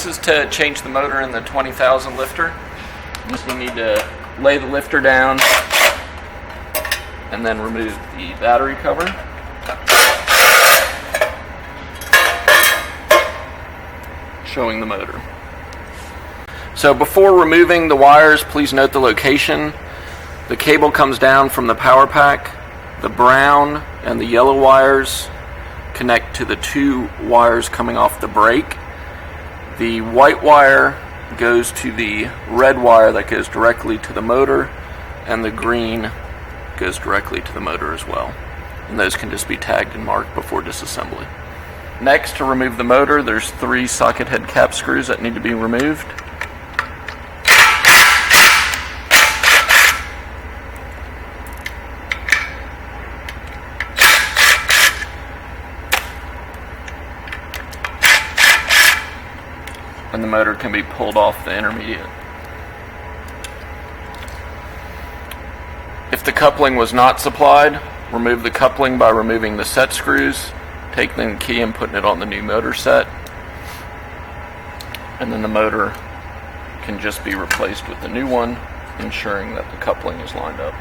this is to change the motor in the 20,000 lifter. You need to lay the lifter down and then remove the battery cover. Showing the motor. So before removing the wires, please note the location. The cable comes down from the power pack. The brown and the yellow wires connect to the two wires coming off the brake. The white wire goes to the red wire that goes directly to the motor, and the green goes directly to the motor as well. And those can just be tagged and marked before disassembly. Next, to remove the motor, there's 3 socket head cap screws that need to be removed. And the motor can be pulled off the intermediate. If the coupling was not supplied, remove the coupling by removing the set screws, taking the key and putting it on the new motor set, and then the motor can just be replaced with the new one, ensuring that the coupling is lined up.